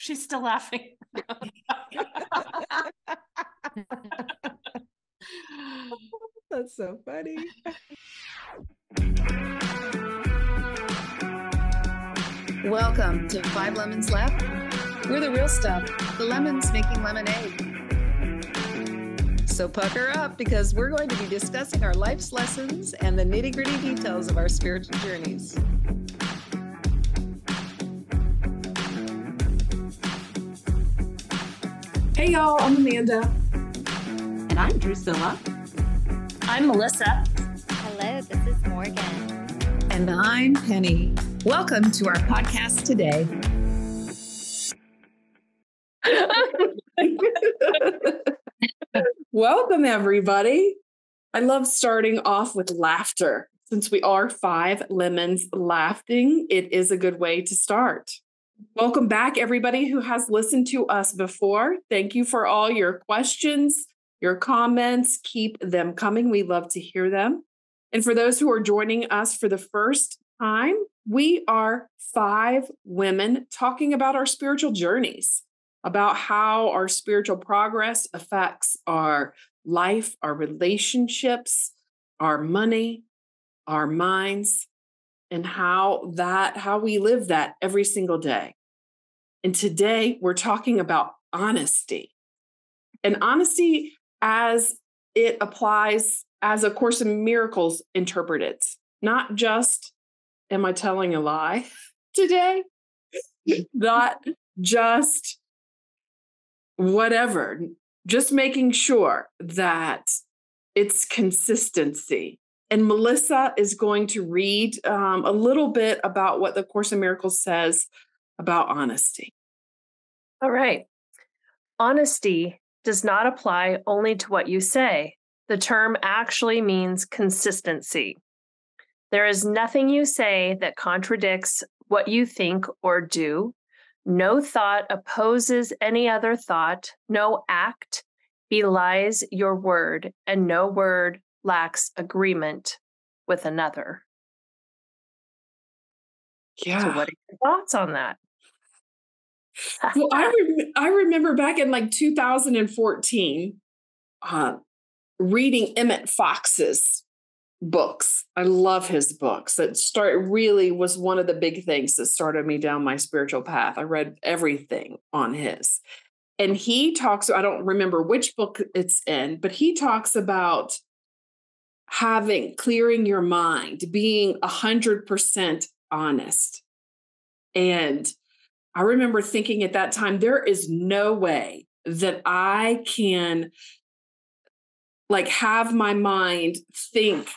She's still laughing. That's so funny. Welcome to 5 Lemons Left. We're the real stuff, the lemons making lemonade. So pucker up, because we're going to be discussing our life's lessons and the nitty-gritty details of our spiritual journeys. Hey y'all, I'm Amanda. And I'm Drusilla. I'm Melissa. Hello, this is Morgan. And I'm Penny. Welcome to our podcast today. Welcome, everybody. I love starting off with laughter. Since we are 5 lemons laughing, it is a good way to start. Welcome back, everybody who has listened to us before. Thank you for all your questions, your comments. Keep them coming. We love to hear them. And for those who are joining us for the first time, we are 5 women talking about our spiritual journeys, about how our spiritual progress affects our life, our relationships, our money, our minds, and how we live that every single day. And today we're talking about honesty. And honesty as it applies as A Course in Miracles interpreted. Not just, am I telling a lie today? Not just whatever. Just making sure that it's consistency. And Melissa is going to read a little bit about what the Course in Miracles says about honesty. All right. Honesty does not apply only to what you say. The term actually means consistency. There is nothing you say that contradicts what you think or do. No thought opposes any other thought. No act belies your word, and no word lacks agreement with another. Yeah. So what are your thoughts on that? Well, I remember back in like 2014, reading Emmett Fox's books. I love his books. Really was one of the big things that started me down my spiritual path. I read everything on his. And he talks, I don't remember which book it's in, but he talks about clearing your mind, being 100% honest. And I remember thinking at that time, there is no way that I can have my mind think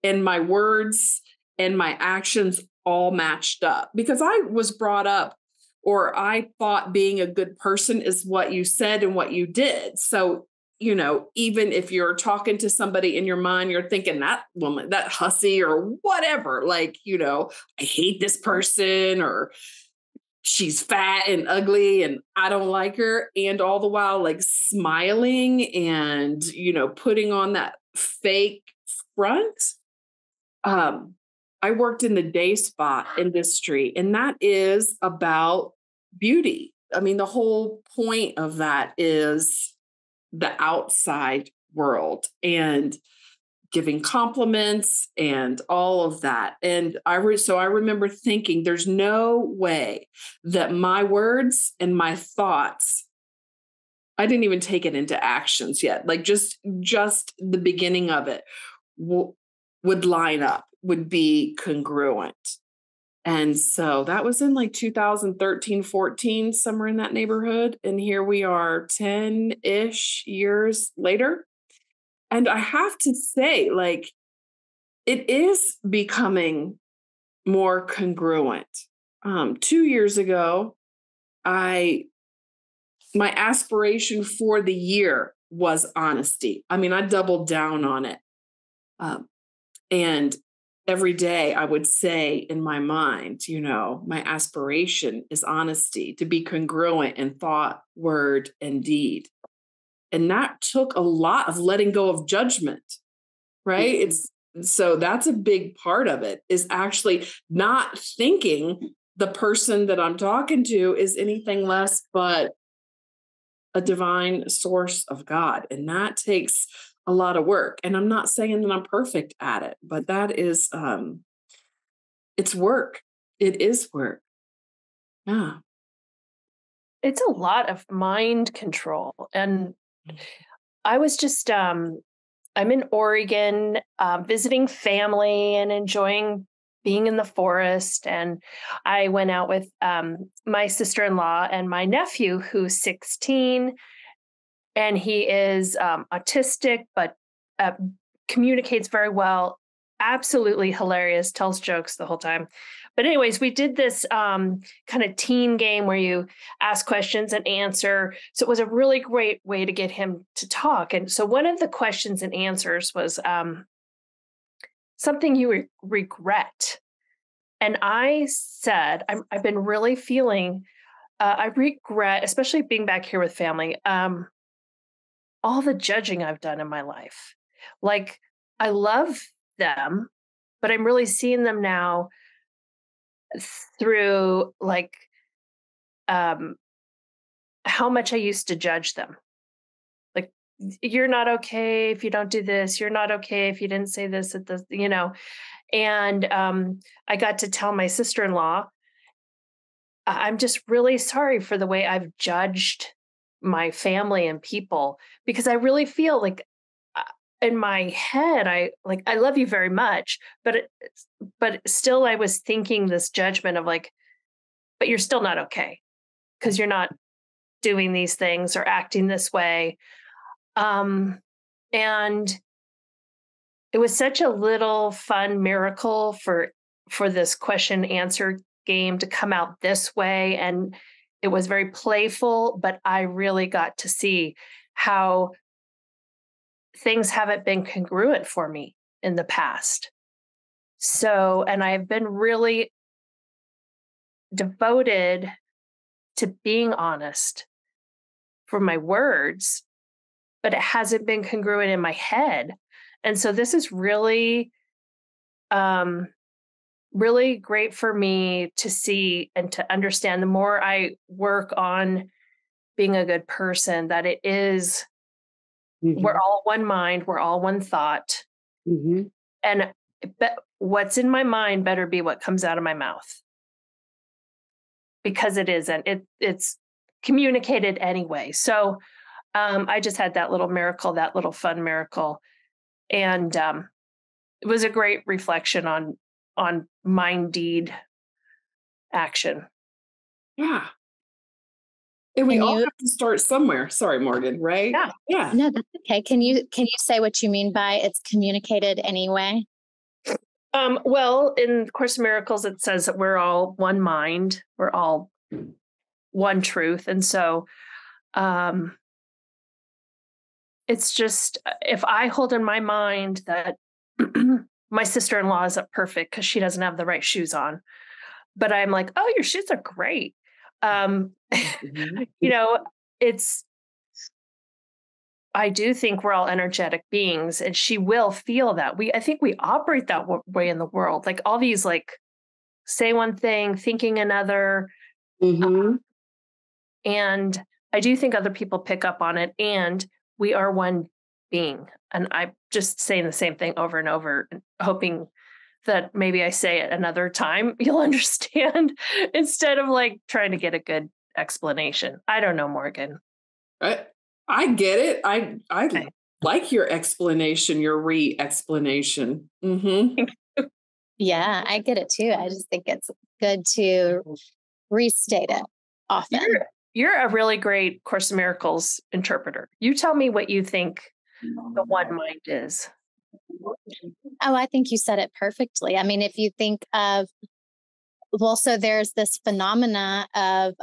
and my words and my actions all matched up, because I was brought up, or I thought being a good person is what you said and what you did. So, even if you're talking to somebody in your mind, you're thinking that woman, that hussy or whatever, I hate this person, or she's fat and ugly and I don't like her. And all the while, smiling and, putting on that fake front. I worked in the day spa industry, and that is about beauty. I mean, the whole point of that is the outside world and giving compliments and all of that. And so I remember thinking, there's no way that my words and my thoughts, I didn't even take it into actions yet. Just the beginning of it would line up, would be congruent. And so that was in 2013, 14, somewhere in that neighborhood. And here we are 10-ish years later. And I have to say, it is becoming more congruent. 2 years ago, my aspiration for the year was honesty. I mean, I doubled down on it. And every day I would say in my mind, my aspiration is honesty, to be congruent in thought, word, and deed. And that took a lot of letting go of judgment, right? So that's a big part of it, is actually not thinking the person that I'm talking to is anything less but a divine source of God. And that takes a lot of work. And I'm not saying that I'm perfect at it, but that is, it's work. It is work. Yeah. It's a lot of mind control. And I was just, I'm in Oregon, visiting family and enjoying being in the forest. And I went out with my sister-in-law and my nephew, who's 16, and he is autistic, but communicates very well, absolutely hilarious, tells jokes the whole time. But anyways, we did this kind of teen game where you ask questions and answer. So it was a really great way to get him to talk. And so one of the questions and answers was something you regret. And I said, I've been really feeling, I regret, especially being back here with family, all the judging I've done in my life. Like, I love them, but I'm really seeing them now through like how much I used to judge them. Like, you're not okay if you don't do this. You're not okay if you didn't say this at the, And I got to tell my sister-in-law, I'm just really sorry for the way I've judged my family and people, because I really feel like in my head, I love you very much, but still I was thinking this judgment of like, but you're still not okay because you're not doing these things or acting this way. And it was such a little fun miracle for this question answer game to come out this way. And it was very playful, but I really got to see how things haven't been congruent for me in the past. So, and I've been really devoted to being honest for my words, but it hasn't been congruent in my head. And so this is really, really great for me to see and to understand the more I work on being a good person, that it is, we're all one mind, we're all one thought. And what's in my mind better be what comes out of my mouth. Because it isn't, it's communicated anyway. So I just had that little miracle, that little fun miracle. And it was a great reflection on mind deed action. Yeah. And we all have to start somewhere. Sorry, Morgan, right? Yeah. No, that's okay. Can you say what you mean by it's communicated anyway? Well, in Course in Miracles, it says that we're all one mind, we're all one truth. And so it's just, if I hold in my mind that my sister-in-law isn't perfect because she doesn't have the right shoes on, but I'm like, oh, your shoes are great. I do think we're all energetic beings, and she will feel that. I think we operate that way in the world. Like all these, like, say one thing, thinking another. And I do think other people pick up on it, and we are one being. And I'm just saying the same thing over and over, hoping that maybe I say it another time, you'll understand, instead of like trying to get a good explanation. I don't know, Morgan. I get it. I okay. Like your explanation, your re-explanation. Yeah, I get it too. I just think it's good to restate it often. You're a really great Course in Miracles interpreter. You tell me what you think the one mind is. Oh, I think you said it perfectly. I mean, if you think of, well, so there's this phenomena of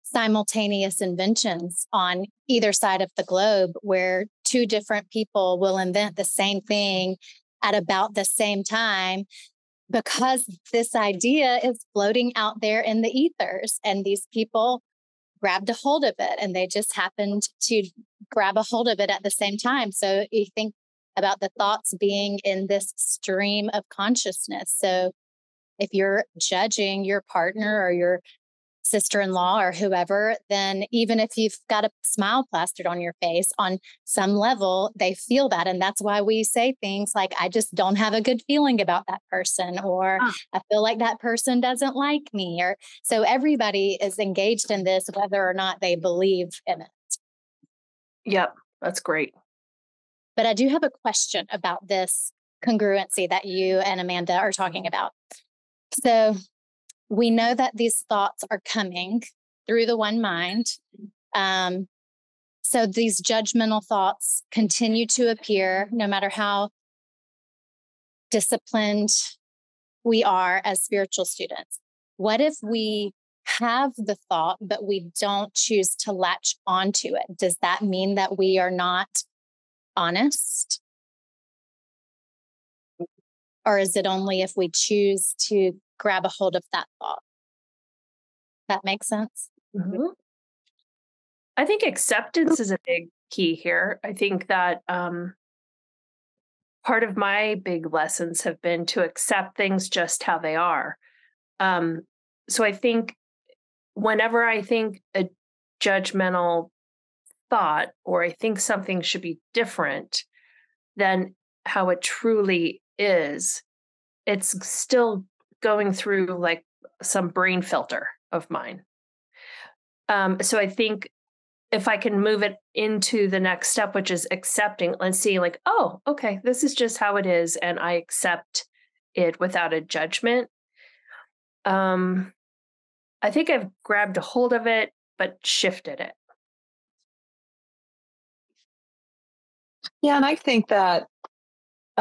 simultaneous inventions on either side of the globe where two different people will invent the same thing at about the same time, because this idea is floating out there in the ethers, and these people grabbed a hold of it, and they just happened to grab a hold of it at the same time. So you think about the thoughts being in this stream of consciousness. So if you're judging your partner or your sister-in-law or whoever, then even if you've got a smile plastered on your face, on some level, they feel that. And that's why we say things like, I just don't have a good feeling about that person, or I feel like that person doesn't like me. Or so everybody is engaged in this, whether or not they believe in it. Yep, that's great. But I do have a question about this congruency that you and Amanda are talking about. So we know that these thoughts are coming through the one mind. So these judgmental thoughts continue to appear no matter how disciplined we are as spiritual students. What if we have the thought, but we don't choose to latch onto it? Does that mean that we are not honest? Or is it only if we choose to grab a hold of that thought? That makes sense? Mm-hmm. I think acceptance is a big key here. I think that part of my big lessons have been to accept things just how they are. So I think whenever I think a judgmental thought, or I think something should be different than how it truly is, it's still going through like some brain filter of mine. So I think if I can move it into the next step, which is accepting, let's see, like, oh, okay, this is just how it is, and I accept it without a judgment. I think I've grabbed a hold of it, but shifted it. Yeah, and I think that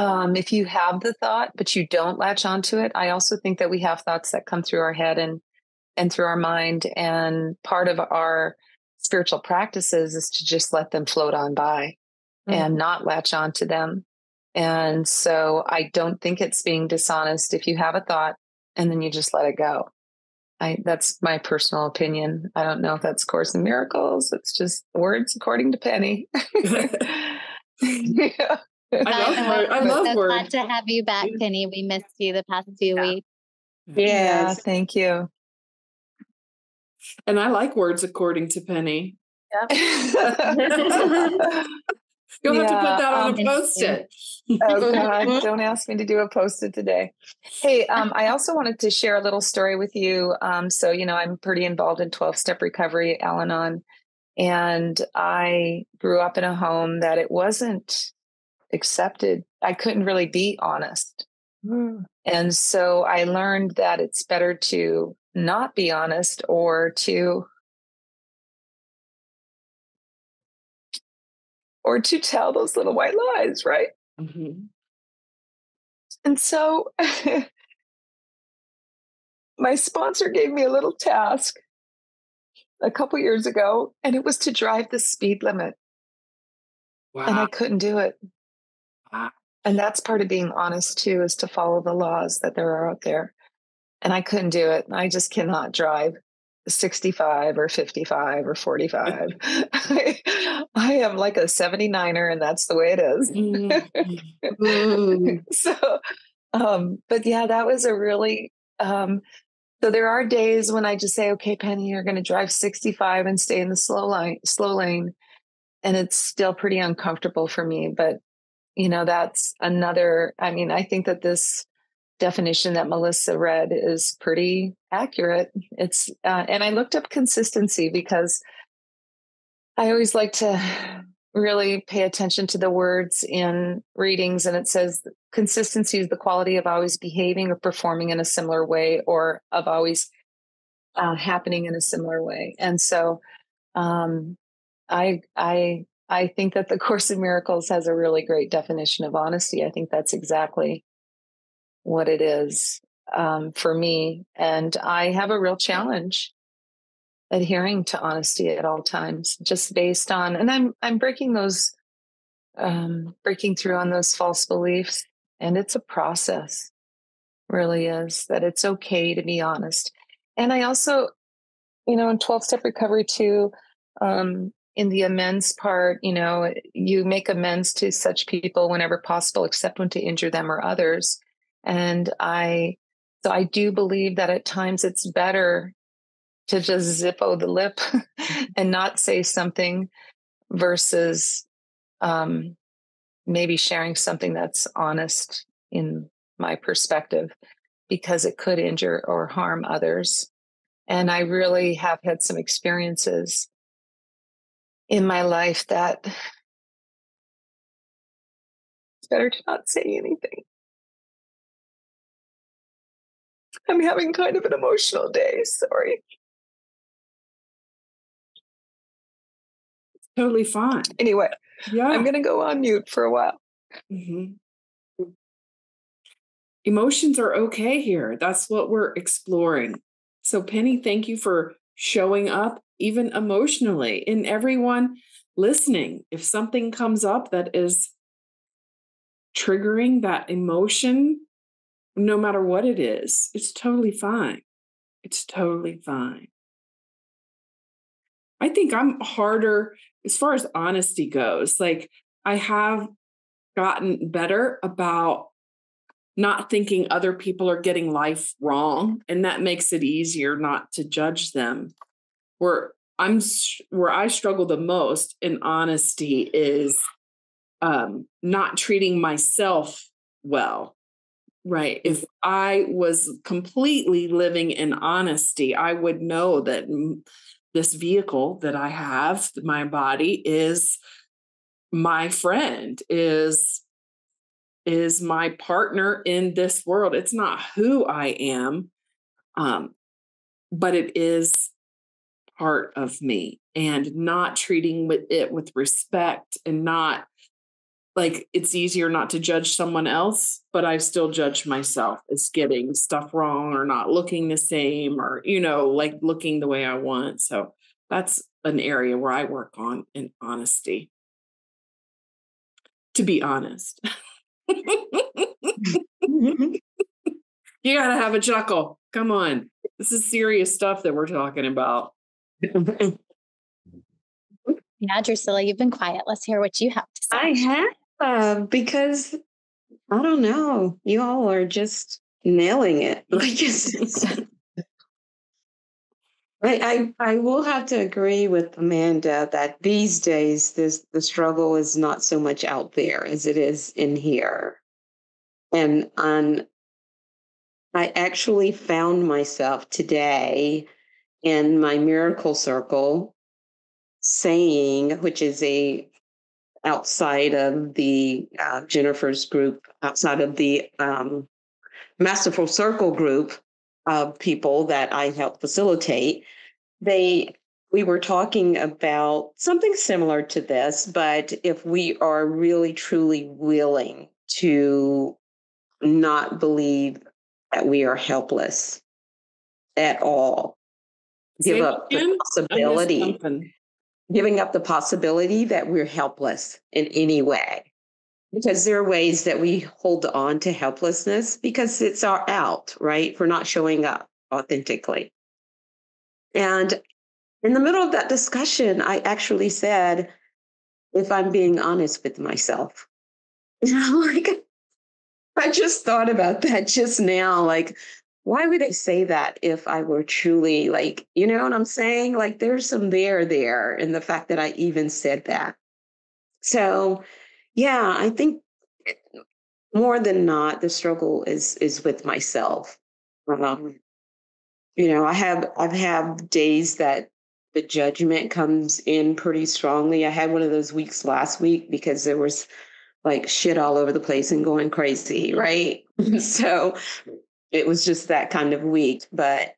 if you have the thought, but you don't latch onto it, I also think that we have thoughts that come through our head and through our mind. And part of our spiritual practices is to just let them float on by and not latch onto them. And so I don't think it's being dishonest if you have a thought and then you just let it go. That's my personal opinion. I don't know if that's Course in Miracles. It's just words according to Penny. Yeah. I love words. Glad to have you back, Penny. We missed you the past 2 weeks. Yeah, thank you. And I like words according to Penny. Yep. You'll have to put that on a Post-it. Oh God, don't ask me to do a Post-it today. Hey, I also wanted to share a little story with you. So, I'm pretty involved in 12-step recovery, Al-Anon, and I grew up in a home that it wasn't accepted. I couldn't really be honest. And so I learned that it's better to not be honest or to tell those little white lies, right? Mm-hmm. And so my sponsor gave me a little task a couple years ago, and it was to drive the speed limit. Wow. And I couldn't do it. Wow. And that's part of being honest too, is to follow the laws that there are out there. And I couldn't do it. I just cannot drive 65 or 55 or 45. I am like a 79er, and that's the way it is. So, but yeah, that was a really, so there are days when I just say, okay, Penny, you're going to drive 65 and stay in the slow lane. And it's still pretty uncomfortable for me, but that's another, I think that this definition that Melissa read is pretty accurate. It's, and I looked up consistency because I always like to really pay attention to the words in readings. And it says consistency is the quality of always behaving or performing in a similar way, or of always happening in a similar way. And so I think that the Course in Miracles has a really great definition of honesty. I think that's exactly what it is for me. And I have a real challenge adhering to honesty at all times, just based on, and I'm breaking through on those false beliefs. And it's a process, really is, that it's okay to be honest. And I also, in 12-step recovery too, in the amends part, you make amends to such people whenever possible, except when to injure them or others. And I So I do believe that at times it's better to just zippo the lip and not say something versus maybe sharing something that's honest in my perspective, because it could injure or harm others. And I really have had some experiences in my life that it's better to not say anything. I'm having kind of an emotional day. Sorry. Totally fine. Anyway, Yeah. I'm going to go on mute for a while. Mm-hmm. Emotions are okay here. That's what we're exploring. So, Penny, thank you for showing up, even emotionally. And everyone listening, if something comes up that is triggering that emotion, no matter what it is, it's totally fine. It's totally fine. I think I'm harder as far as honesty goes. Like, I have gotten better about not thinking other people are getting life wrong, and that makes it easier not to judge them. Where I struggle the most in honesty is not treating myself well. Right. If I was completely living in honesty, I would know that this vehicle that I have, my body, is my friend, is my partner in this world. It's not who I am, but it is part of me, and not treating it with respect, and not like, it's easier not to judge someone else, but I still judge myself as getting stuff wrong or not looking the same, or, like looking the way I want. So that's an area where I work on in honesty, to be honest. You got to have a chuckle. Come on. This is serious stuff that we're talking about. Yeah, Drusilla, you've been quiet. Let's hear what you have to say. I have, because I don't know, you all are just nailing it. I will have to agree with Amanda that these days the struggle is not so much out there as it is in here. And I actually found myself today in my miracle circle saying, which is outside of the Jennifer's group, outside of the Masterful Circle group of people that I help facilitate, we were talking about something similar to this, but if we are really truly willing to not believe that we are helpless at all, give up the possibility, giving up the possibility that we're helpless in any way. Because there are ways that we hold on to helplessness because it's our out, right? For not showing up authentically. And in the middle of that discussion, I actually said, if I'm being honest with myself, I just thought about that just now. Like, why would I say that if I were truly you know what I'm saying? Like, there's some there in the fact that I even said that. So, yeah, I think more than not, the struggle is with myself. I've had days that the judgment comes in pretty strongly. I had one of those weeks last week because there was shit all over the place and going crazy, right? So it was just that kind of week. But,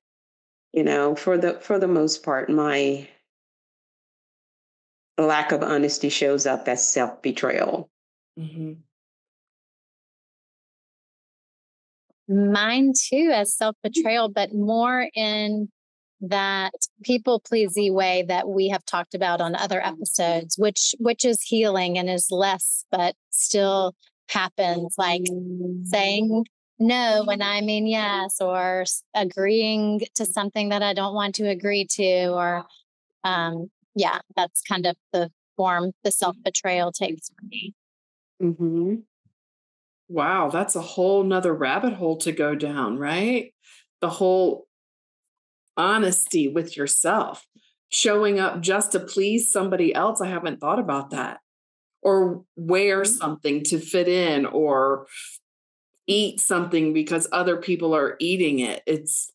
for the most part, my lack of honesty shows up as self-betrayal. Mm-hmm. Mine too, as self-betrayal, but more in that people-pleasy way that we have talked about on other episodes, which is healing and is less, but still happens, like saying no when I mean yes, or agreeing to something that I don't want to agree to, or that's kind of the form the self-betrayal takes for me. Mm-hmm. Wow, that's a whole nother rabbit hole to go down, right? The whole honesty with yourself, showing up just to please somebody else. I haven't thought about that. Or wear something to fit in, or eat something because other people are eating it.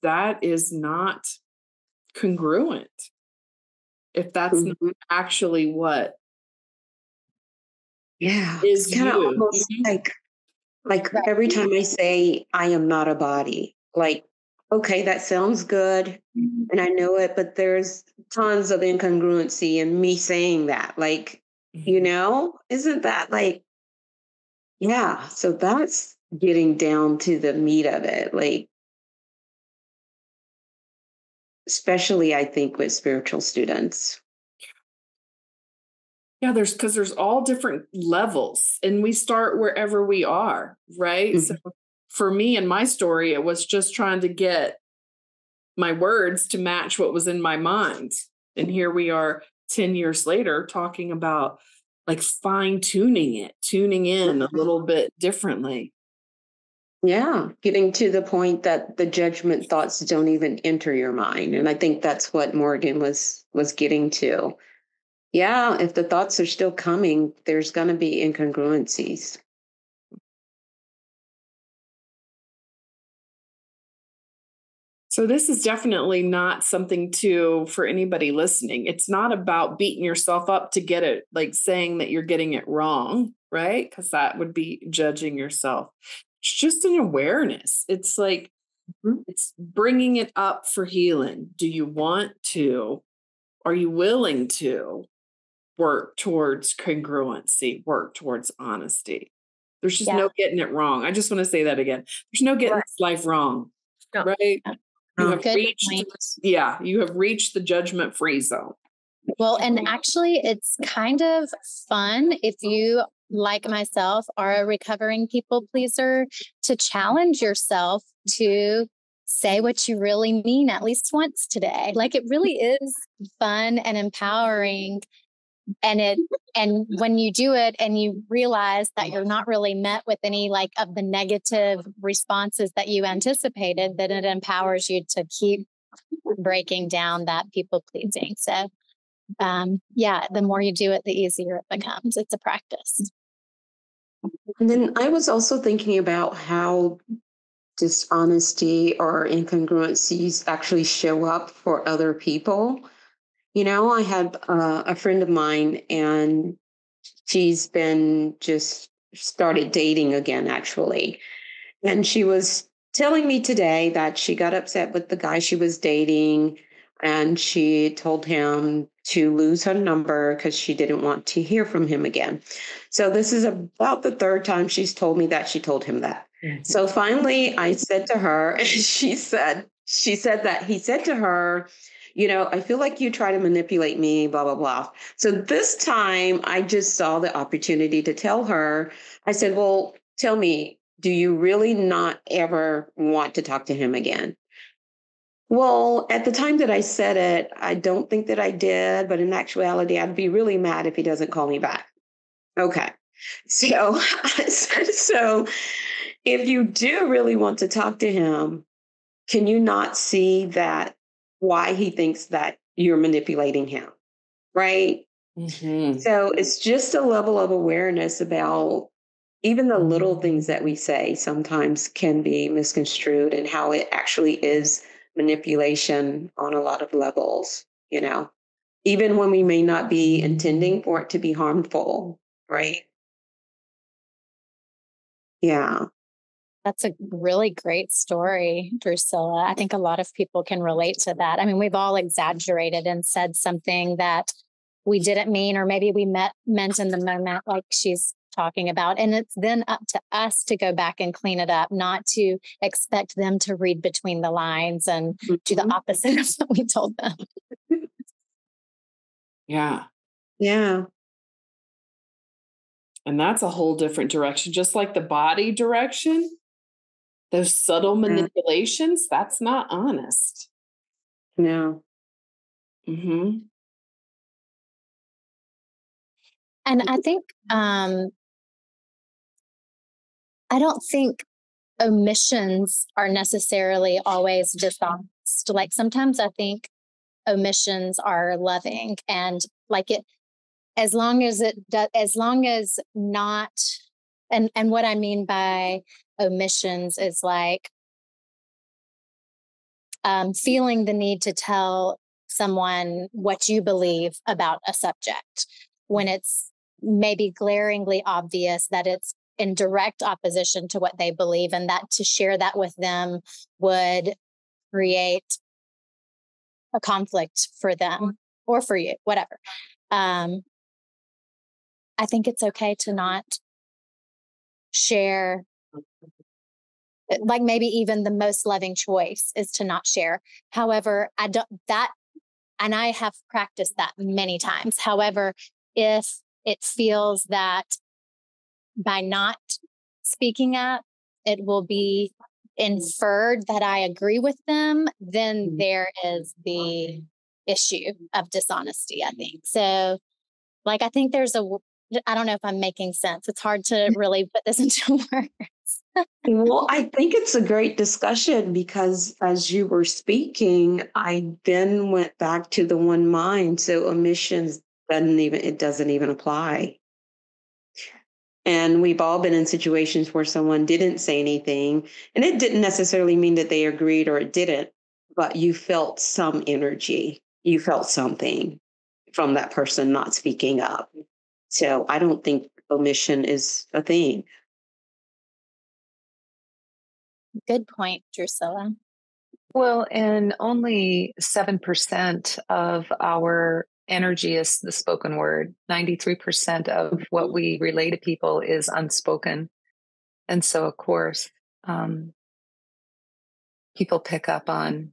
That is not congruent. If that's not Mhm. actually what Yeah, it's is kind of you. almost like every time I say I am not a body, like, okay, that sounds good and I know it, but there's tons of incongruency in me saying that. Like, Mhm. isn't that like, yeah, so that's getting down to the meat of it. Like, especially I think with spiritual students. Yeah, there's all different levels, and we start wherever we are, right? So Mhm. for me and my story, it was just trying to get my words to match what was in my mind. And here we are 10 years later talking about like fine tuning it, tuning in a little bit differently. Yeah, getting to the point that the judgment thoughts don't even enter your mind. And I think that's what Morgan was getting to. Yeah, if the thoughts are still coming, there's going to be incongruencies. So this is definitely not something for anybody listening. It's not about beating yourself up to get it, like saying that you're getting it wrong, right? Because that would be judging yourself. It's just an awareness. It's like, Mhm. it's bringing it up for healing. Do you want to? Are you willing to work towards congruency, work towards honesty? There's just Yeah. no getting it wrong. I just want to say that again. There's no getting Right. this life wrong, No. right? You have Good reached, point. you have reached the judgment free zone. Well, and actually, it's kind of fun if you, like myself, are a recovering people pleaser, to challenge yourself to say what you really mean at least once today. Like, it really is fun and empowering. And when you do it and you realize that you're not really met with any like of the negative responses that you anticipated, then it empowers you to keep breaking down that people pleasing. So yeah, the more you do it, the easier it becomes. It's a practice. And then I was also thinking about how dishonesty or incongruencies actually show up for other people. I had a friend of mine, and she's been just started dating again, actually. And she was telling me today that she got upset with the guy she was dating, and she told him to lose her number because she didn't want to hear from him again. So this is about the third time she's told me that she told him that. So finally I said to her, and she said that he said to her, I feel like you try to manipulate me, blah, blah, blah. So this time I just saw the opportunity to tell her. I said, well, tell me, do you really not ever want to talk to him again? Well, at the time that I said it, I don't think that I did, but in actuality, I'd be really mad if he doesn't call me back. Okay. So I said, so if you do really want to talk to him, can you not see that why he thinks that you're manipulating him? Right. Mhm. So it's just a level of awareness about even the little things that we say sometimes can be misconstrued, and how it actually is manipulation on a lot of levels, even when we may not be intending for it to be harmful, right? Yeah. That's a really great story, Drusilla. I think a lot of people can relate to that. I mean, we've all exaggerated and said something that we didn't mean, or maybe we meant in the moment, like she's talking about. And it's then up to us to go back and clean it up, not to expect them to read between the lines and do the Mhm. opposite of what we told them. Yeah. Yeah. And that's a whole different direction. Just like the body direction, those subtle Yeah. manipulations, that's not honest. No. Hmm. And I think I don't think omissions are necessarily always dishonest. Like sometimes I think omissions are loving, and like it, as long as not, and what I mean by omissions is like feeling the need to tell someone what you believe about a subject when it's maybe glaringly obvious that it's in direct opposition to what they believe, and that to share that with them would create a conflict for them or for you, whatever. I think it's okay to not share. Like maybe even the most loving choice is to not share. However, and I have practiced that many times. However, if it feels that by not speaking up, it will be inferred that I agree with them, then there is the issue of dishonesty, I think. So, like, I think I don't know if I'm making sense. It's hard to really put this into words. Well, I think it's a great discussion because as you were speaking, I then went back to the one mind. So omissions doesn't even apply. And we've all been in situations where someone didn't say anything, and it didn't necessarily mean that they agreed or it didn't, but you felt some energy. You felt something from that person not speaking up. So I don't think omission is a thing. Good point, Drusilla. Well, and only 7% of our energy is the spoken word. 93% of what we relay to people is unspoken. And so, of course, people pick up on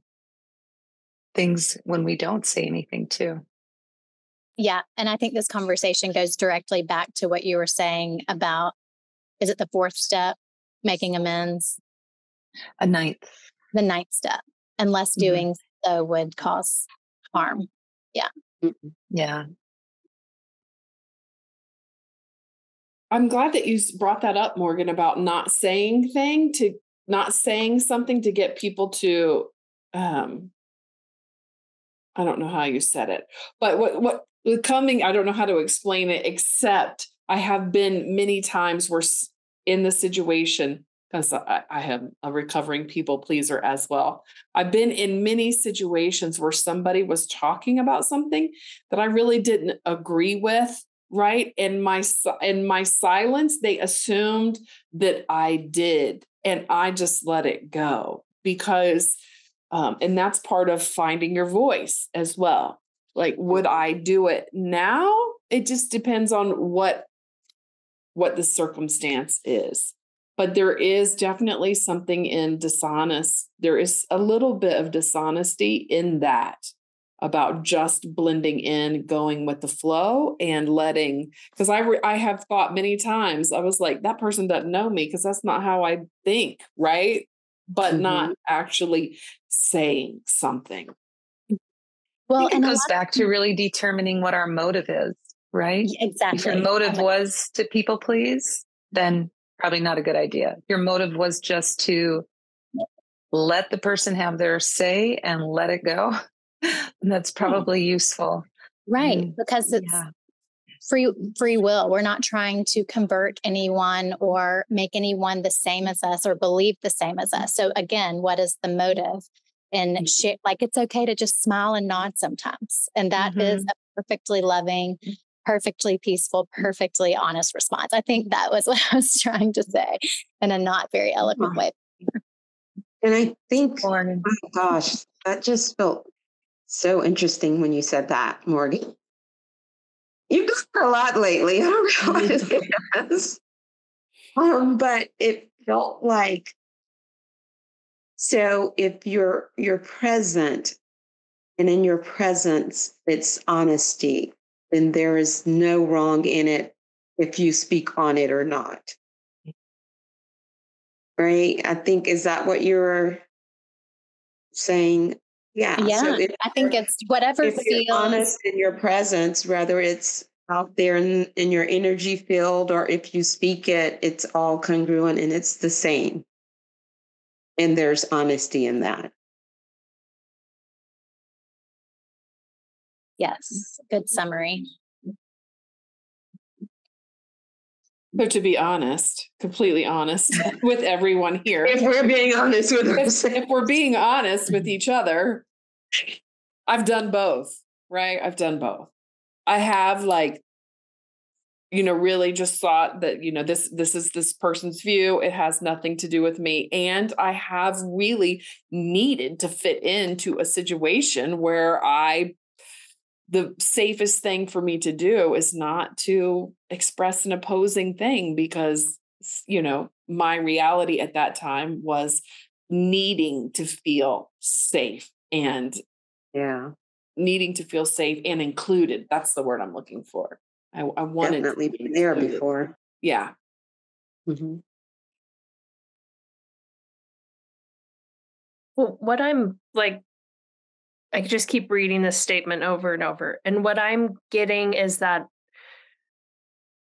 things when we don't say anything too. Yeah. And I think this conversation goes directly back to what you were saying about, is it the fourth step, making amends? A ninth. The ninth step, unless doing so would cause harm. Yeah. Yeah. I'm glad that you brought that up, Morgan, about not saying something to get people to, I don't know how you said it, but what I don't know how to explain it, except I have been many times where in the situation, because I am a recovering people pleaser as well. I've been in many situations where somebody was talking about something that I really didn't agree with, right? In my silence, they assumed that I did, and I just let it go because, and that's part of finding your voice as well. Like, would I do it now? It just depends on what the circumstance is. But there is definitely something in dishonest. There is a little bit of dishonesty in that, about just blending in, going with the flow and letting, because I have thought many times, I was like, that person doesn't know me because that's not how I think, right? But not actually saying something. Well, and it goes back to really determining what our motive is, right? Exactly. If your motive was to people please, then probably not a good idea. If your motive was just to let the person have their say and let it go, that's probably useful. Right. Because it's free will. We're not trying to convert anyone or make anyone the same as us or believe the same as us. So again, what is the motive? And like, it's okay to just smile and nod sometimes. And that is a perfectly loving, perfectly peaceful, perfectly honest response. I think that was what I was trying to say in a not very eloquent way. And I think, oh my gosh, that just felt so interesting when you said that, Morgan. You've done a lot lately. I don't know what it is. But it felt like, so if you're present, and in your presence, it's honesty, then there is no wrong in it if you speak on it or not. Right? I think, is that what you're saying? Yeah. Yeah. So I think it's whatever if feels you're honest in your presence, whether it's out there in your energy field, or if you speak it, it's all congruent and it's the same. And there's honesty in that. Yes, good summary. So to be honest, completely honest with everyone here. If we're being honest with If we're being honest with each other, I've done both, right? I've done both. I have really just thought that, this is this person's view. It has nothing to do with me. And I have really needed to fit into a situation where the safest thing for me to do is not to express an opposing thing, because, my reality at that time was needing to feel safe and needing to feel safe and included. That's the word I'm looking for. I wanted definitely to be been there included. before. Yeah. Mm-hmm. Well, what I'm like, I just keep reading this statement over and over. And what I'm getting is that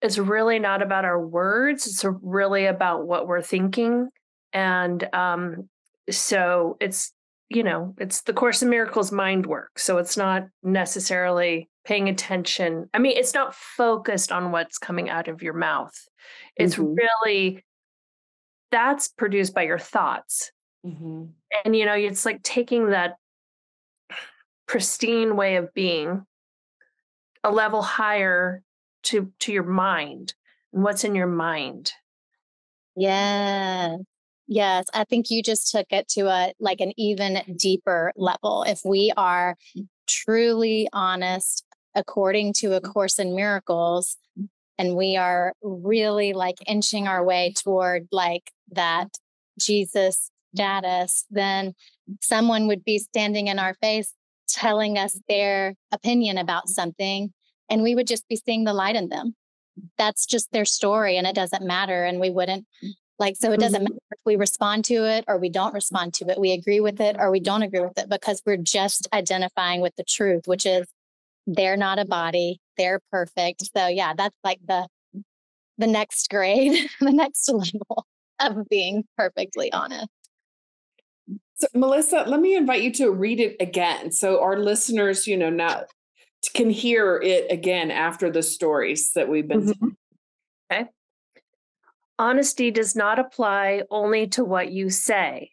it's really not about our words. It's really about what we're thinking. And so it's, it's the Course in Miracles mind work. So it's not necessarily paying attention. I mean, it's not focused on what's coming out of your mouth. It's really, that's produced by your thoughts. Mm-hmm. And, it's like taking that pristine way of being a level higher to your mind and what's in your mind. Yes. Yes. I think you just took it to an even deeper level. If we are truly honest according to A Course in Miracles, and we are really inching our way toward that Jesus status, then someone would be standing in our face telling us their opinion about something, and we would just be seeing the light in them. That's just their story, and it doesn't matter. And we wouldn't so it doesn't matter if we respond to it or we don't respond to it. We agree with it or we don't agree with it, because we're just identifying with the truth, which is they're not a body, they're perfect. So yeah, that's the next grade, the next level of being perfectly honest. So Melissa, let me invite you to read it again, so our listeners, now can hear it again after the stories that we've been saying. Okay. Honesty does not apply only to what you say.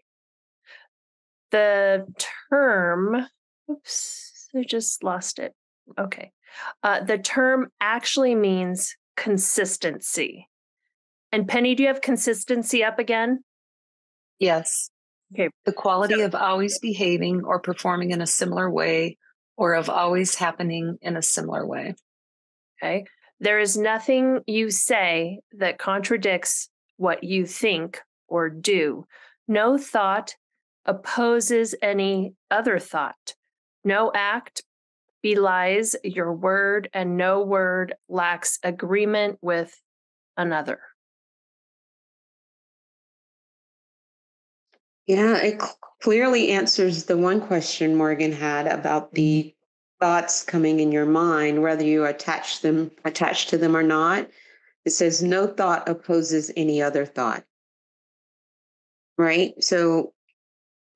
The term, oops, I just lost it. Okay. The term actually means consistency. And Penny, do you have consistency up again? Yes. Okay. The quality of always behaving or performing in a similar way, or of always happening in a similar way. Okay. There is nothing you say that contradicts what you think or do. No thought opposes any other thought. No act belies your word, and no word lacks agreement with another. Yeah, it clearly answers the one question Morgan had about the thoughts coming in your mind, whether you attach to them or not. It says no thought opposes any other thought. Right? So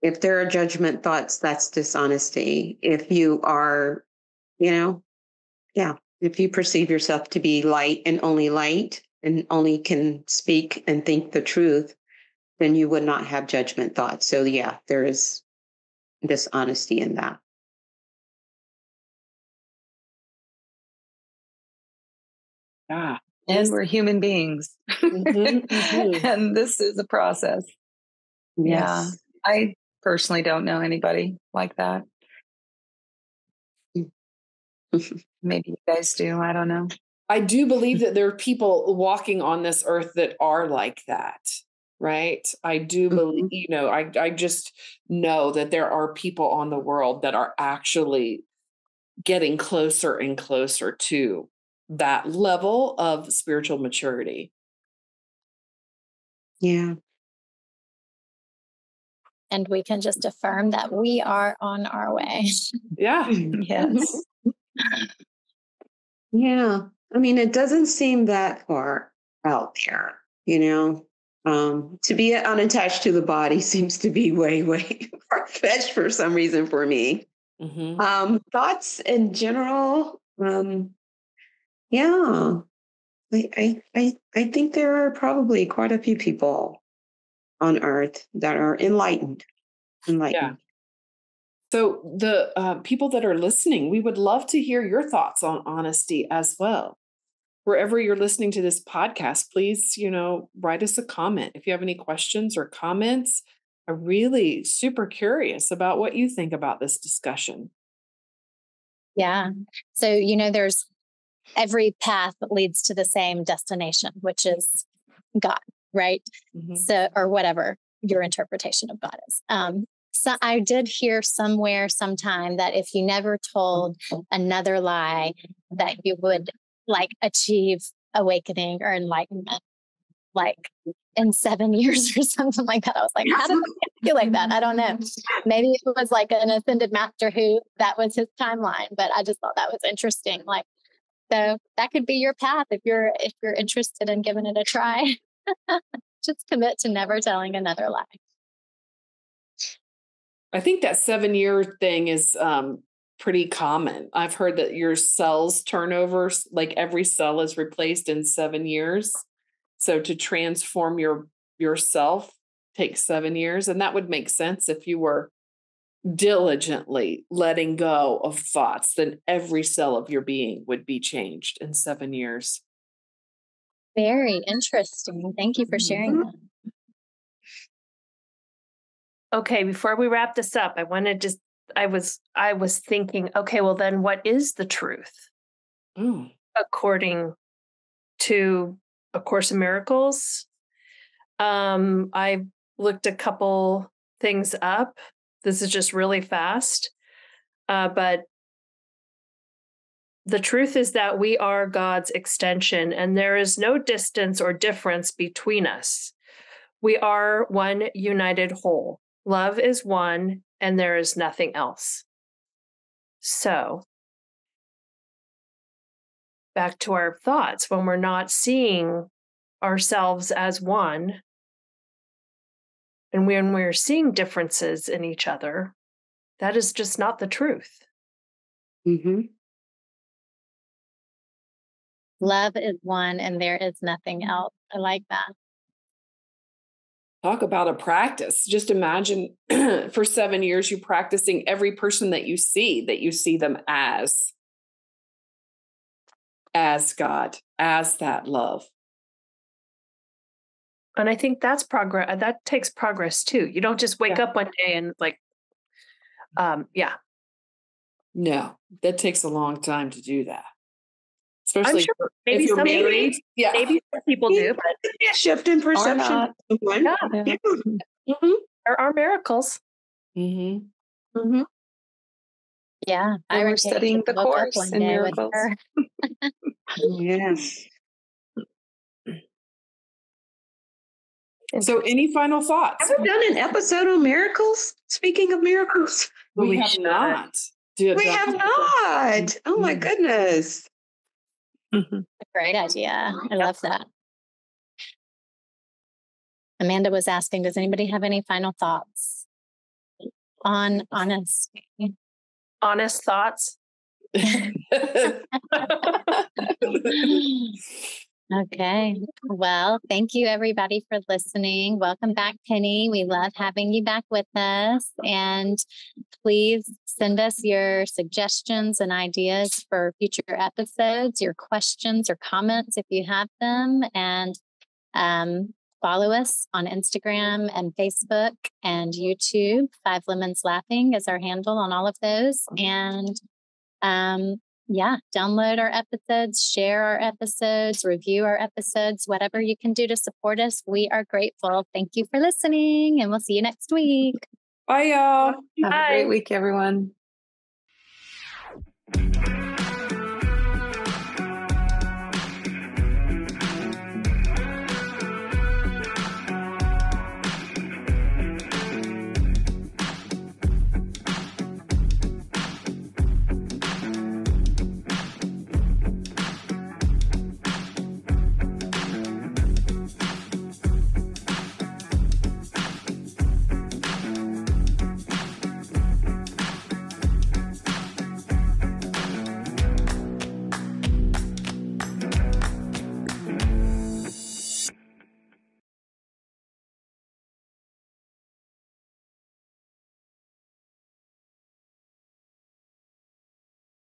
if there are judgment thoughts, that's dishonesty. If you are, if you perceive yourself to be light and only can speak and think the truth, then you would not have judgment thoughts. So yeah, there is dishonesty in that. Ah, and we're human beings. And this is a process. Yes. Yeah. I personally don't know anybody like that. Maybe you guys do. I don't know. I do believe that there are people walking on this earth that are like that, right? I do believe, I just know that there are people on the world that are actually getting closer and closer to that level of spiritual maturity. Yeah. And we can just affirm that we are on our way. Yeah. Yes. Yeah. I mean, it doesn't seem that far out there, you know. To be unattached to the body seems to be way, way far-fetched for some reason for me. Thoughts in general, yeah. I think there are probably quite a few people on Earth that are enlightened. Yeah. So the people that are listening, we would love to hear your thoughts on honesty as well. Wherever you're listening to this podcast, please, write us a comment. If you have any questions or comments, I'm really super curious about what you think about this discussion. Yeah. So, there's every path that leads to the same destination, which is God, right? So, or whatever your interpretation of God is. So I did hear somewhere sometime that if you never told another lie, that you would achieve awakening or enlightenment, in 7 years or something like that. I was like, how does it feel like that? I don't know. Maybe it was an ascended master who that was his timeline, but I just thought that was interesting. So that could be your path if you're interested in giving it a try. Just commit to never telling another lie. I think that 7-year thing is pretty common. I've heard that your cells turnovers, every cell is replaced in 7 years. So to transform yourself takes 7 years. And that would make sense if you were diligently letting go of thoughts, then every cell of your being would be changed in 7 years. Very interesting. Thank you for sharing that. Okay, before we wrap this up, I was thinking, okay, well then what is the truth? According to A Course in Miracles. I looked a couple things up. This is just really fast. But the truth is that we are God's extension, and there is no distance or difference between us. We are one united whole. Love is one, and there is nothing else. So, back to our thoughts, when we're not seeing ourselves as one, and when we're seeing differences in each other, that is just not the truth. Love is one, and there is nothing else. I like that. Talk about a practice. Just imagine for 7 years, you practicing every person that you see them as God, as that love. And I think that's progress. That takes progress too. You don't just wake up one day and No, that takes a long time to do that. Especially maybe if you're married. Maybe some people do, but a shift in perception. There are miracles. Yeah, I was studying the Course in Miracles. Yes. So any final thoughts? Have we done an episode on miracles? Speaking of miracles. We have not. We have not. Oh my goodness. A great idea. I love that. Amanda was asking, does anybody have any final thoughts on honesty? Honest thoughts? Okay. Well, thank you everybody for listening. Welcome back, Penny. We love having you back with us. And please send us your suggestions and ideas for future episodes, your questions or comments if you have them. And follow us on Instagram and Facebook and YouTube. 5 Lemons Laughing is our handle on all of those. And download our episodes, share our episodes, review our episodes, whatever you can do to support us. We are grateful. Thank you for listening, and we'll see you next week. Bye, y'all. Have a great week, everyone.